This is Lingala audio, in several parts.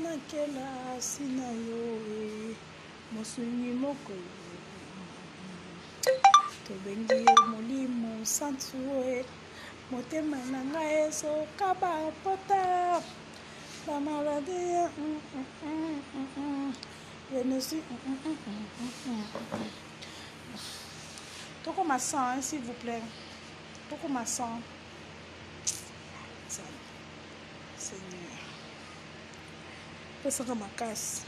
nakela sina yo mosungi moko tobengi yo molimo santu motema na ngai ezokaba pota bamaladi je ne suis toko masan s'il vous plaît toko masan Seigneur pesaka makasi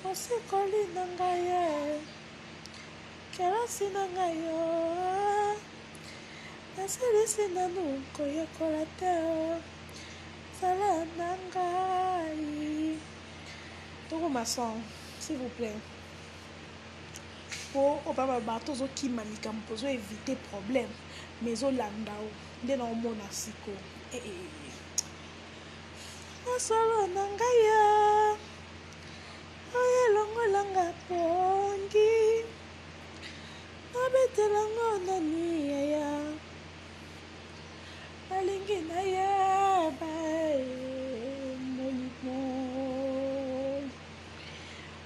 osikoli na ngai ye kelasi na ngai yo nasilisi nanu koyekola te zala na ngai toko masan s'il vous plaît po opapa bato ozokima likambo ozoevite problème mais ezolanda o nde na omona siko masolo na ngai ya oyelongolanga pongi nabetelango nani yaya nalingi nayeba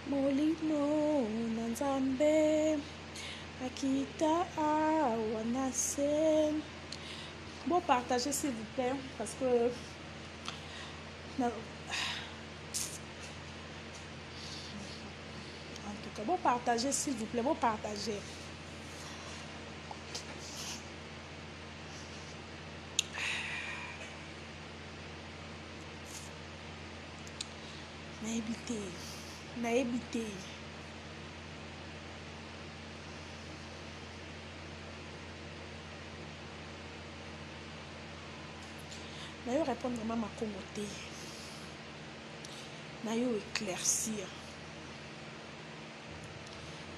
molimo na nzambe akita awa na se. Bon, partagez s'il vous plaît parce que en tout cas bon partagez s'il vous plaît bon partagez nayebi te na yo répondre mama Congo te na yo éclaircir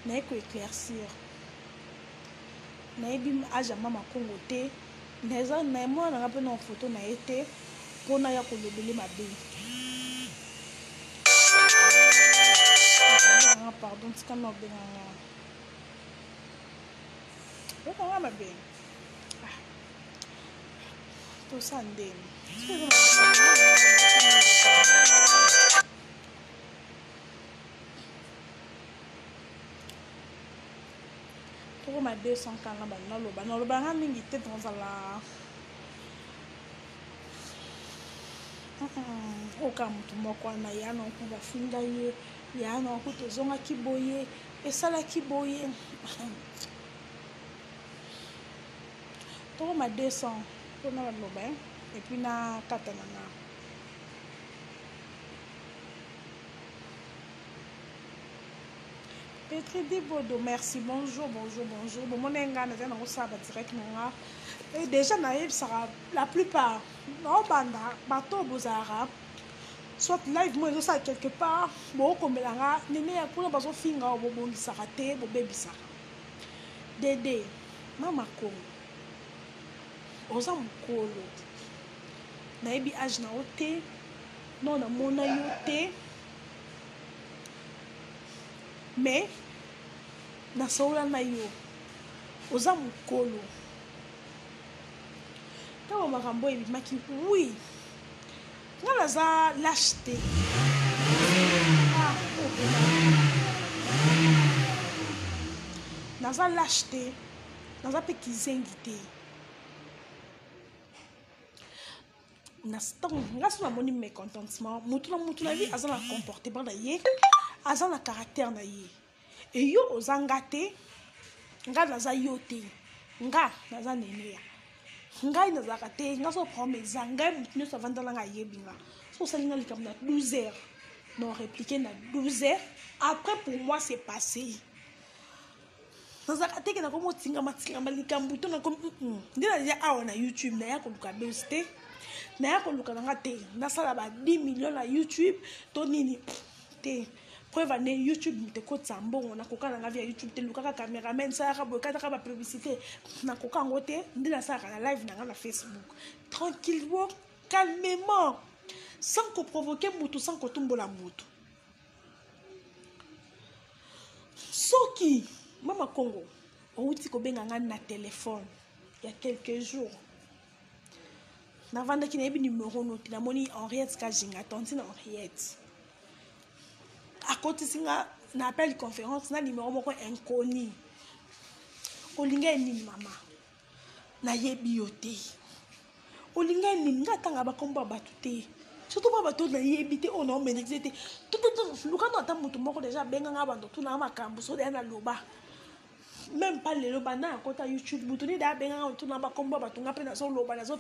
na yo éclaircir nayebi aja mama Congo te neza na moi na pe na photo na été pona ya kolobele mabe pardon tika na benga nga mabe to sande toko ma 200 kanga naloba nga mingi te tozala oka mutu moko wana ya na oku bafinga ye ya na oku tozongaki boye esalaki boye toko ma 200 mpona baloba et puis na kata na nga Petri Dibodo, merci, bonjour. Bon, mon engagement est dans le direct. Et déjà, la plupart, non, bateau bozara, soit live, moi, ça quelque part, bon, comme la néné, pour la base, finga, bon, ça raté, bon, baby, ça. Dédé, maman, comme, osa mukolo, naebi âge na ote, non, na mona yote. Mais na saola na yo oza mukolo ntango makambo ebimaki oui nga naza lâche naza lâche te naza mpe kizengi te nga so namoni mécontentement mutu na vie aza na comportement na ye aza na caractère na ye et yo oza nga te nga naza yo te nga naza nene ya ngai nazalaka te nga so prendre eza ngai mutu nyonso avandala nga ayebi nga so osali nga likambo na 12 heures non répliquer na 12 heures après pour moi c'est passé nazalaka te ke nakomotingama likambo to nakomi nde naza awa na YouTube naya koluka bes te naya koluka nanga te nasala ba 10 millions na YouTube to nini te preuve ane YouTube te kotsa mbongo nakoka nanga via YouTube te lukaka cameraman salaka boye kataka ba publicité nakoka ngo te nde nasalaka na live nanga na Facebook tranquillement calmement sans que provoquer mutu sans que tumbola mutu soki mama Congo outi kobenga nga na téléphone il y a quelques jours navanda ki na yebi numéro noti na moni Henriette Kajinga tantine Henriette akoti singa na appel conférence na numéro moko inconnu olinga nini mama na yebi yote olinga nini nga tanga bakomba batu te surtout ba bato na yebi te on a ménexé te tout lukano ata mutu moko déjà benga nga bando tuna makambo so de na loba même pas le loba na kota YouTube mutu ni da benga nga tuna bakomba batu nga pe na so loba na so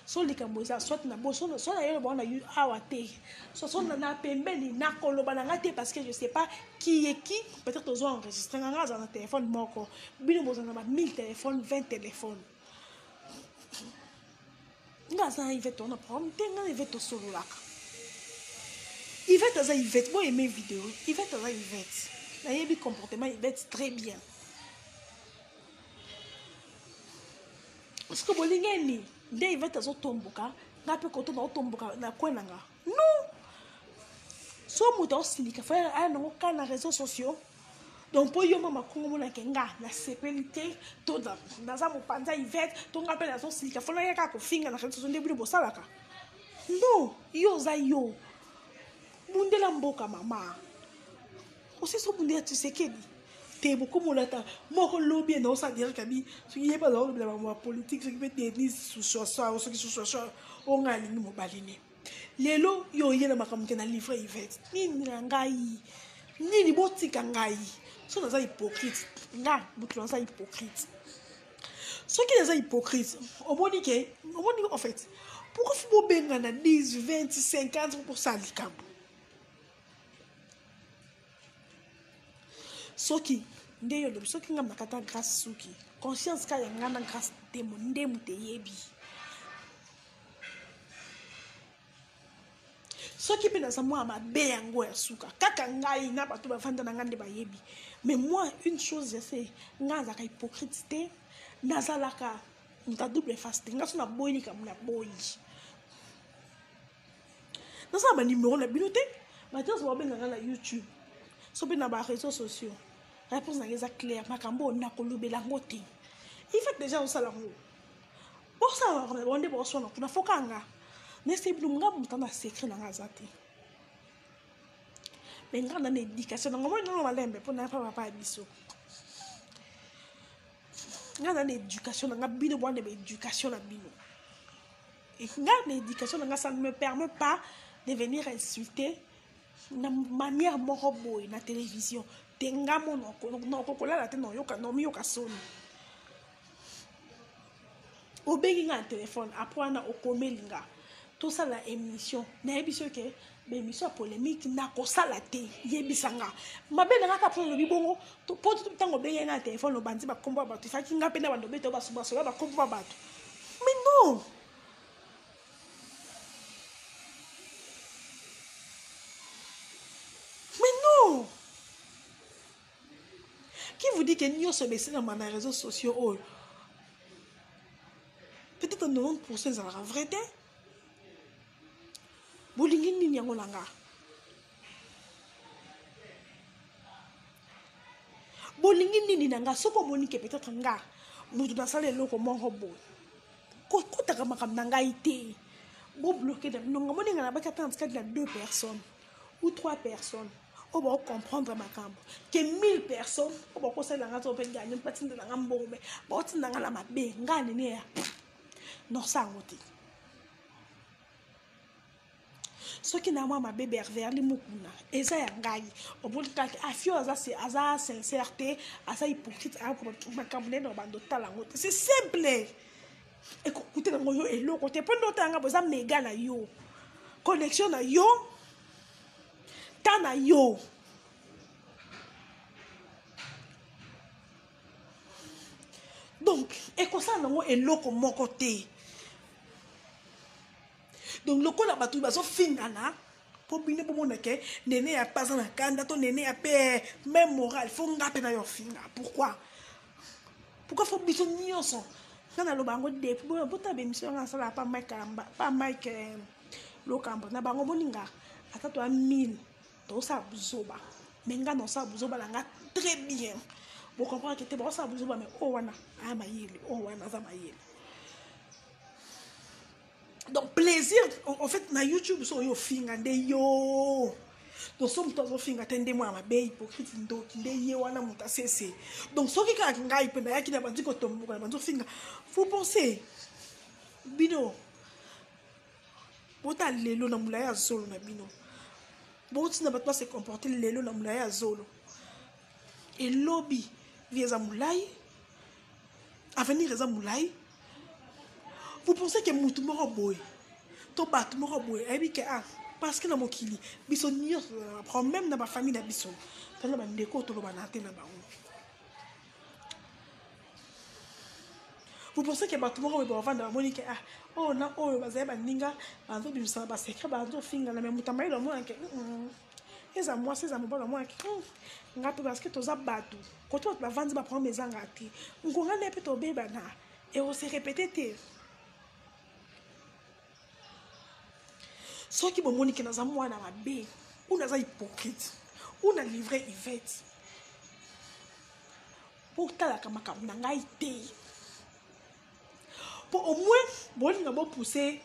so likambo eza soit na bo so na yelo bona yu awate so na pembeli na koloba na ngate parce que je sais pas qui est qui peut-être aux enregistré nga nga na téléphone moko bino bozana ba 1000 téléphones 20 téléphones nga za Yvette on a problème tenga Yvette solo laka Yvette za Yvette bon aimer vidéo Yvette za Yvette na yebi comportement Yvette très bien parce que bolingeni nde Yvette azo tomboka nga pe koto na tomboka na kwenanga non so muta osilika fa aya nango ka na réseaux sociaux donc po yo mama kongo mona kenga na sepelité to da naza mopanza Yvette to nga pe na zo silika fa na yaka ko finga na réseaux sociaux nde bino bosalaka non yo za yo bundela mboka mama aussi so bundela Tshisekedi te beaucoup molata moko lobby na osa dire kabi so yeba la la politique ce qui peut tenir sous choix ce qui sous choix on a ni mobalini lelo yo yena makamke na livre Yvette nini ngai nini botika ngai so na za hypocrite nga butu na za hypocrite so qui les hypocrite omoni en fait pourquoi faut benga na 10 20 50% likambo soki ndeyo le soki ngam nakata grâce soki conscience ka yanga na grâce demo ndemu te yebi soki pe na samwa mabe yango ya suka kaka ngai na bato bafanda na ngande ba yebi mais moi une chose je sais ngaza ka hypocrite nazalaka nta double face ngaso na boyi ka muna boyi nasa ba numéro na binote maintenant so ba benga na YouTube so be na ba réseaux sociaux réponse na eza claire makambo na kolobela ngote il fait déjà au salon pour ça on est bon son na fokanga neste blunga mutana secret na ngazati mais ngana na éducation ngamo no malembe pour na papa biso ngana na éducation nga bino bon de éducation na bino et ngana éducation nga ça ne me permet pas de venir insulter na manière moko boy na télévision tenga mono ko la tête no yoka no miyoka soni obengi nga téléphone après na okomelinga tout ça la émission na émission que émission polémique na ko sala te yebisanga mabena nga ka pour le bibongo to po tango bengi nga téléphone no bandi ba kombo ba to faki nga pena bando beto ba suba so ba kombo ba to mais non qui vous dit que nous sommes dans les réseaux sociaux oh. Peut-être 90% ça la vérité bolingi nini yango langa bolingi nini nanga soko monique peut-être nga mutu na sala eloko moko boy ko taka makambo nanga ite bo bloquer nonga moninga na baka tandis que 2 personnes ou 3 personnes on va comprendre ma cambo que 1000 personnes on va conseiller la rato pe gagner partie de la ngambombe ba otinda ngala mabe ngani ne ya non ça ngoti ce qui n'a moi ma bébé vers les mukuna et ça ya ngai au bout de quelque afio aza sincérité aza hypocrite a pour ma cambo no bando talango c'est simple écoutez ngo yo elo côté pour notre nga boza méga na yo connexion na yo tana yo donc et comme ça nango eloko moko te donc loko la batu baso fingana po bine po mona ke nene ya pasa na kanda to nene ya pe même moral faut ngape na yo finga pourquoi faut biso nyonso kana lo bango de po ta be mission nga sala pa Mike lokamba na bango moninga ata to 1000 ça buzoba mais nga non ça buzoba langa très bien vous comprenez que te bon ça buzoba mais oh wana amayele oh wana za mayele donc plaisir en fait na YouTube so yo finga nde yo donc so mutu azofinga te nde mwana mabe hypocrite ndoki nde ye wana mutu asese donc soki kaka ngai mpe nayaki na bandi kotomboka na bandi ofinga faut penser bino bota lelo na molai ya zolo na bino botina bato base comporter lelo na molai ya zolo elobi vie eza molai avenir eza molai. Vous pensez que mutu moko boye to bato moko boye ayebi ke parce que na mokili biso nyonso problème na bafamille na biso tala bandeko toloba na te na bango. Vous pensez que bato moko boye bavanda bamoni ke oh na oyo bazali baninga bazobimisa basecret bazofinga na me mutu amayela omona ke eza mwasi eza mobala omona ke nga mpe parce que toza bato kote bato bavandi baproblème ezanga te ngonga nde mpe tobebana eose répété te. Soki bomoni ke naza mwana mabe ou naza hypocrite ou na livre Yvette pour talaka makambo na ngai te pour au moins bolinga bo pousser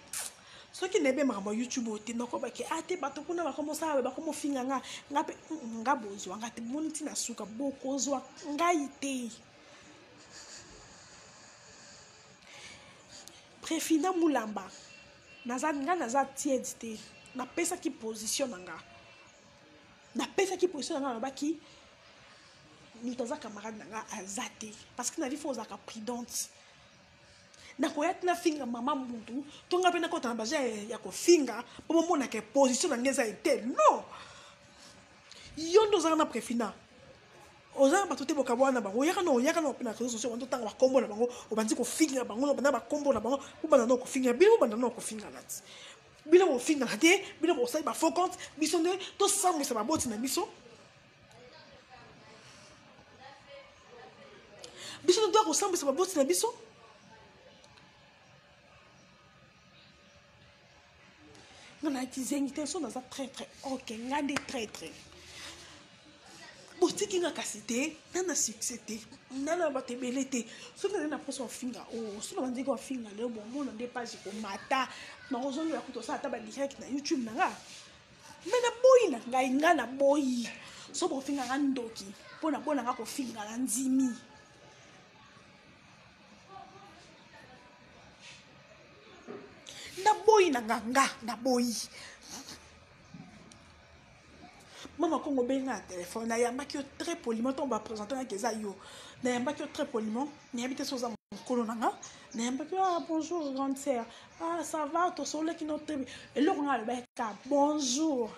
soki nebe makambo YouTube ote nakoba ke te bato kuna bakomosa bakomofinga nga pe nga bozwa nga te moni tina suka bokozwa ngai te. Préfina mulamba naza tiède te napesa ki position nanga nabaki mutu aza camarade nanga aza te parce que nali fo ozaka prudente nakoya tina finga mama mutu tonga mpe nakota na baja ya kofinga po bomonaka position nanga eza ete non yo nde ozaka na préfina ozanga bato te bokabwana na bango oyaka na mpe na réseau sociaux banto otanga bakombo na bango obandi kofinga bango obanda bakombo na bango obanda na kofinga bino obanda na kofinga na ti bino bofinga na te bino bosali bafaux compte biso nde tosambwisa baboti na biso biso nde toya kosambwisa baboti na biso. Nga na kizengi te so naza très très ok nga nde très très botiki nga kasi te nana succès te nana bato ebele te soki nazali na mposa ofinga soki bandeki ofinga leo bomona nde page komata nakozongela kuta osala ata badirect na YouTube na nga me naboyi na ngai nga naboyi so bofinga nga ndoki mpo na bona nga kofinga na ndimi naboyi na nga naboyi. Maman Congo benga téléphone na yambaki très poliment on va présenter na keza yo na yambaki très poliment ni habite sur za mokolo nanga na yambaki bonjour grande sœur ça va to solo ki notre et le nga le ka bonjour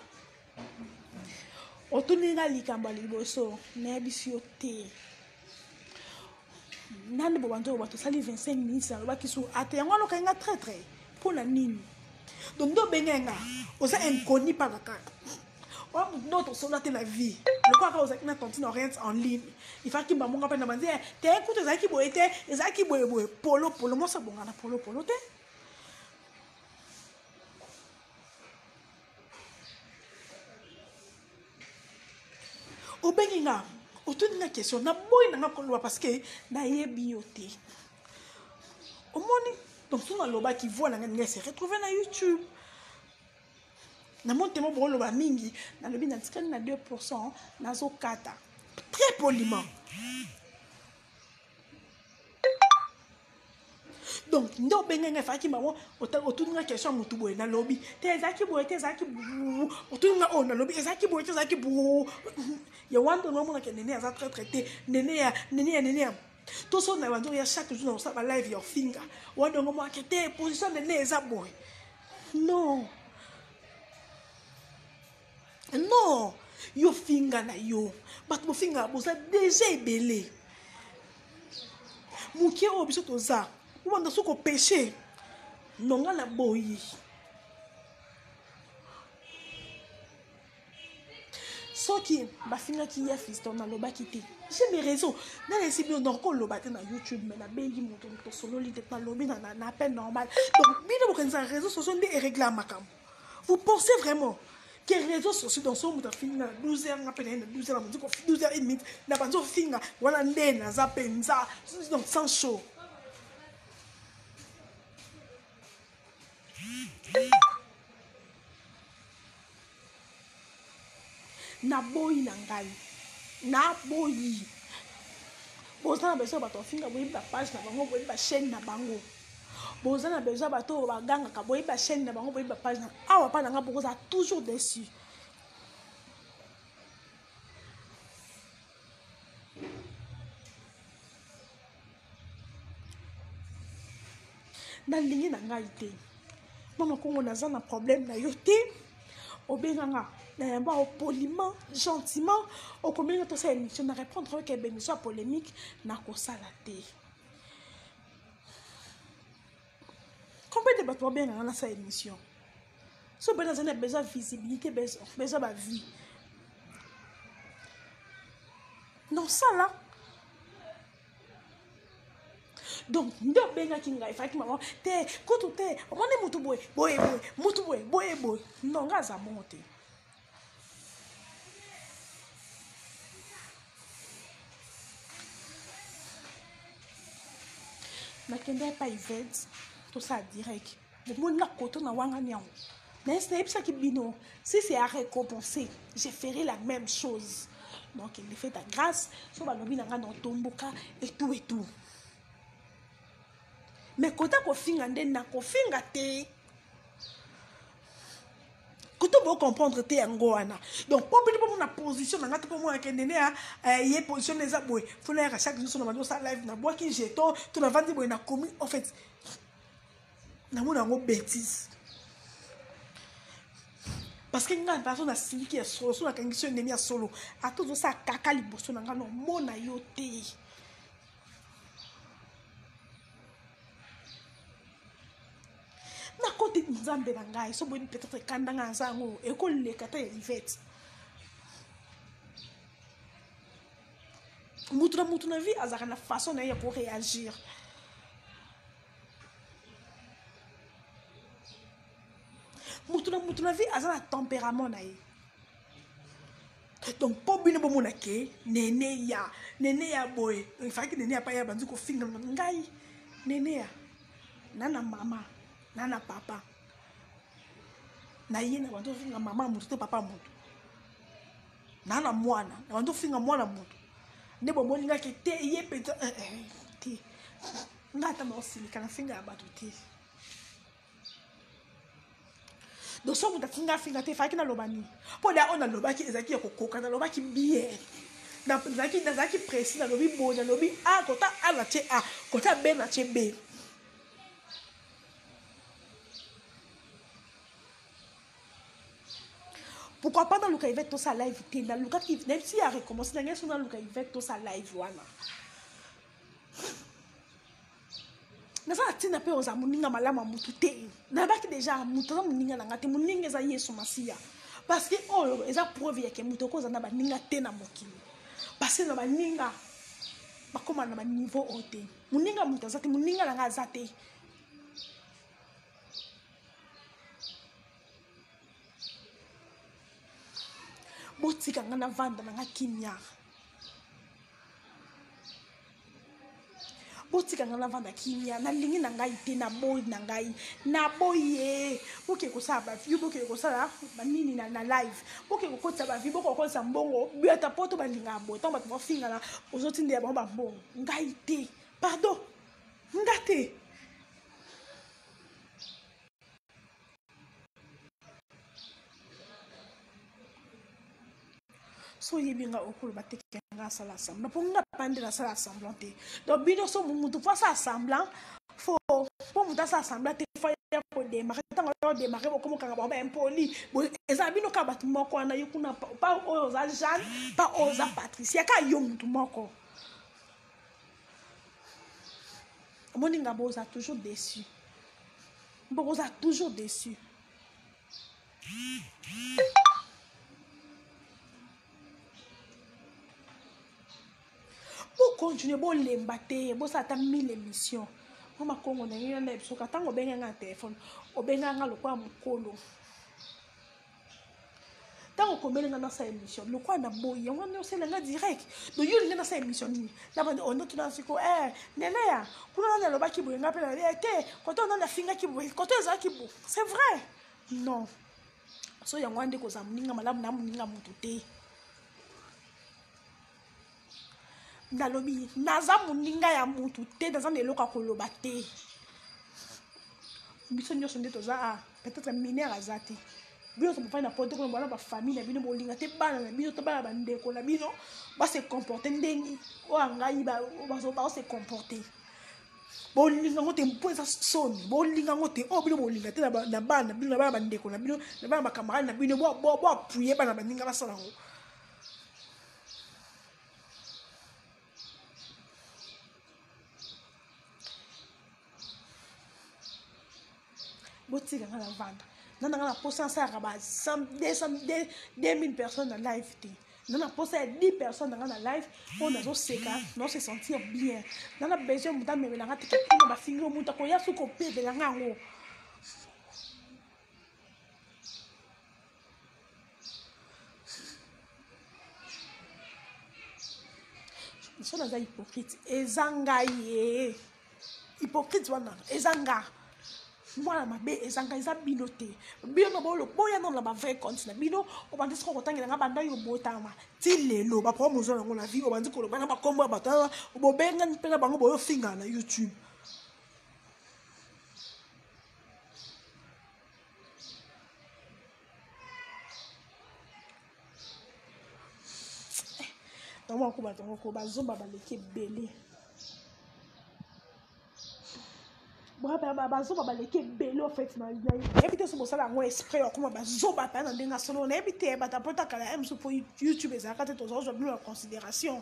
otuninga likamba liboso na yabisio te nande bo banzo ba to sali 25 minutes na baki su ate yango lo ka nga très très pour la nini donc do benga oza inconnu par la carte. Notre soldat la vie. Le quoi quand vous avez une tontine en ligne, il faut qu'il m'a mon appel demandé. T'es écoute les aki boete, les aki boe polo moi ça bon na polo te. Obenga, autour de la question, na boy na kolwa parce que na yebi yote. Omoni donc tout dans loba qui voit na nga se retrouver na YouTube. Na mon témoin pour le mingi na le bin na 2% na zo kata très poliment donc ndo benga fa ki maman otunga question mutu boy na lobby te zaki bu otunga on na lobby zaki bu ya wando no mona ke nene aza très traité nene to so na wando ya chaque jour on sa ba live your finger wando ngo mo akete position nene eza boy non. Non, yo finga na yo, but mo finga boza déjà ebele. Mukie o biso toza, ou anda soko péché. Nonga na boyi. Soki ba finga ki ya fiston na loba kiti. J'ai mes raisons. Na les sibio donc ko loba te na YouTube mais na bengi moto to solo li te na lobi na peine normal. Donc bino ko nza réseaux sociaux ndi e régler makam. Vous pensez vraiment que les réseaux sociaux dans son muta finga 12h na peine 12h na midi ko 12h30 na banzo finga wala ndena za penza donc sans show. na boyi na ngai na boyi bozana besoin bato finga boyi ba page na bango boyi ba chaîne na bango bozana besoin bato baganga ka boyi ba chaîne na bango boyi ba page na awa pa na nga bokoza toujours déçu. Nalingi na ngai te mama kongo naza na problème na yo te obenganga na yamba poliment gentiment okomenga to sa émission na répondre avec une émission polémique na kosala te combien de bato obenganga na sa émission so bena zana besoin visibilité besoin ba vie non ça là. Donc, ndo benga kinga ifaki maman te kutu te omone mutu boy mutu boy non ngaza monte nakende pa event tout ça direct mon na koto na wanga nyao mais c'est ça qui bino si c'est à récompenser je ferai la même chose donc il fait ta grâce so ba lobi na nga no tomboka et tout. Mais quand tu finga ndena ko finga te quand tu comprendre te ngoana donc pour bien na position na pour moi que ndene a y position les aboy faut la chaque jour sur na ça live na bois qui jeton tu na vandi boy na commis en fait na mona ngo bêtise parce que nga personne na sili qui est solo sur la condition ndene ya solo a tout ça kaka liboso na nga no mona yo te. Na côté nzambe na ngai so boni peut-être kandanga nzango ekole kata Yvette mutu na vie azaka na façon na ya pour réagir mutu na vie azana tempérament na ye donc po bino bo mona ke nene ya boy il fallait que nene ya pa ya banzi ko finga ngai nene ya nana mama nana papa na ye na bantu finga mama mutu te papa mutu nana mwana na bantu finga mwana mutu ne bo moninga ke te ye peta te ngata ma osili kana finga ya batu te donc so muta finga te faki na lobani po da ona lobaki ezaki ya kokoka na lobaki bien na zaki précis na lobi bo na lobi a kota a na che a kota b na che b. Pourquoi pas dans le cas avec tout ça live dans le cas qui même si a recommencé dans le cas avec tout ça live wana na ça tina pe oza muninga malama mutu te na baki déjà mutu za muninga na ngate muninga za Yesu Masia parce que oh eza preuve ya ke mutu ko za na baninga te na mokili parce que na baninga bakoma na ba niveau ote muninga mutu za te muninga na nga za te botika nga na vanda na nga kinya botika nga na vanda kinya na lingi na ngai te na boy na ngai na boye boke ko sa ba view boke ko sa ba nini na live boke ko kota ba view boke ko sa mbongo biata poto ba linga bo tamba to finga na ozoti nde ba mbongo ngai te pardon ngate so yebinga okulu bateke nga sala semblant pour nga pande la sala semblant te donc bino so mutu fa sa semblant faut pour muta sa semblant te fa ya ko démarrer tango yo démarrer ko mo kanga ba impoli bo eza bino ka batu moko na yukuna pa oza Jeanne pa oza Patricia ka yo mutu moko moninga boza toujours déçu boza toujours déçu. Pour continuer bon lembater bon ça t'a 1000 émissions mama kongo na ngina na episode katango benga nga téléphone obenga nga lokwa mukolo tango komelenga na sa émission lokwa na boye ngwana osela nga direct do yuli na sa émission ni na bande on tuna siko nelea kuna na lobaki boye nga pe na te koto na finga ki boye koto za ki bo c'est vrai non so ya ngwande ko za muninga malamu na muninga mutu te nalobi naza moninga ya mutu te naza na eloko ya koloba te biso nyonso nde toza peut-être minere aza te bino topafai na poto kuna bana bafamille na bino bolinga te bana na bino to bana bandeko na bino base comporte ndenge oyo angai baose comporte bolinga ngo te mpo eza soni bolinga ngo te oyo bino bolinga te na bana na bino na bana bandeko na bino na bana bakamarade na bino boapuye bana baninga basala ngo botika nga na vanda nana nga na posa asalaka ba 2000 personnes na live te nana posa ya 10 personnes nga na live oyo nazoseka naose sentir bien nana besoin moto amemelanga teke kuna bafingi o moto akoya soki opebelanga yango so naza hypocrite eza ngai ye hypocrite wana eza nga mwana mabe ezanga eza bino te bino na boya non la ba vrai compte na bino obandi siko kotangela nga banda yo botama ti lelo ba pro mozo nango na vie obandi ko lobana ba kombo batala obobenga mpena bango boyo finga na YouTube donc ko bazomba baleki belé bazoba baleki ebele ofait na nayebi te so bosala yango esprit akoma bazoba mpe na ndenge solo nayebi te batapotaka na mso mpo YouTube ezalaka te tozozwa bino na considération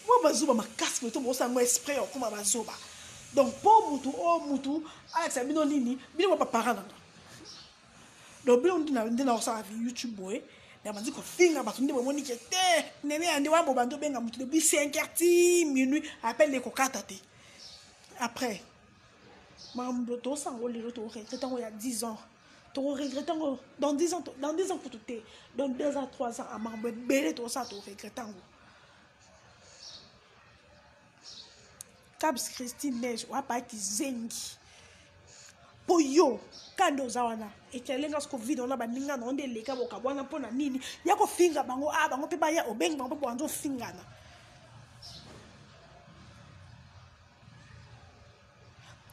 mo bazoba makasi me to bosala yango esprit akoma bazoba donc mpo mutu alakisa bino nini bino bapaparana donc bino nde na kosala vi YouTube boye na bandi kofinga bato nde bomoni ke te nene yande wa bobando benga mutu depuis 5h ti minuit appelle les kokata te après mambo to sango lelo to regrette ngo ya 10 ans to regrette ngo dans 10 ans pour tout te dans 2 ans 3 ans à mambo belé to ça to regrette ngo Cabs Christine Neige wa pa ki zengi po yo kando zawana etelenga sko video na baninga na onde leka bokabwana mpona nini ya kofinga bango bango pe baya obengi bango po banzo fingana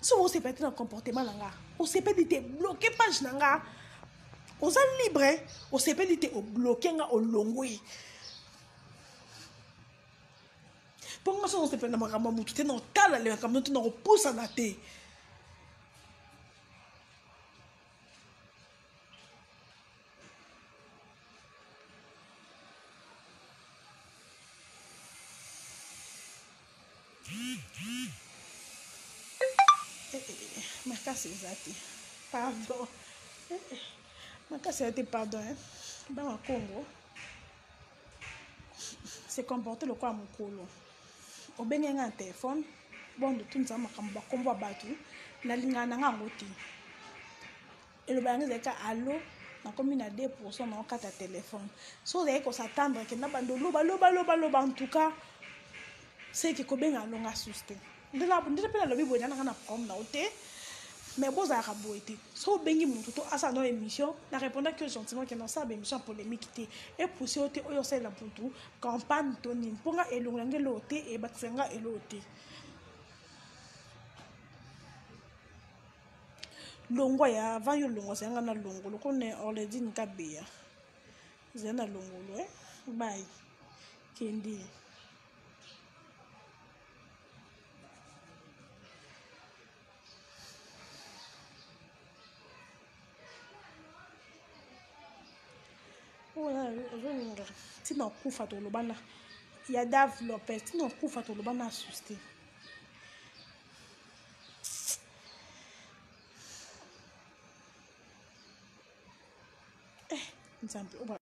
so on s'est pas dans comportement nanga on s'est pas dit te bloquer page nanga on est libre on s'est pas dit te bloquer nga olongwe pour moi on s'est pas na makambo mutu te na tala le makambo te na repousser na te makasi ezate pardon makasi ezate pardon bana Congo c'est comporté le quoi mokolo obengenga téléphone bondo tunza makambo bakombo abatu nalingana nga ngo te elobanga zeka allo nakomi na 2% na okata téléphone so zeko s'attendre que na bando loba en tout cas c'est que kobenga longa suste ndela pena lobi boya na problème na ote mais boza raboete so bengi mutu to asa no émission na répondre que gentiment que non ça émission polémique té et pousser ote oyo c'est la putu campagne toni ponga elonga lote e batsenga elote longwa ya avant yo longwa senga na longo lo kone Orledine Kabea zena longo lo bye kendi tina kufa to lobana ya Dav Lopez tina kufa to lobana asuste nzambe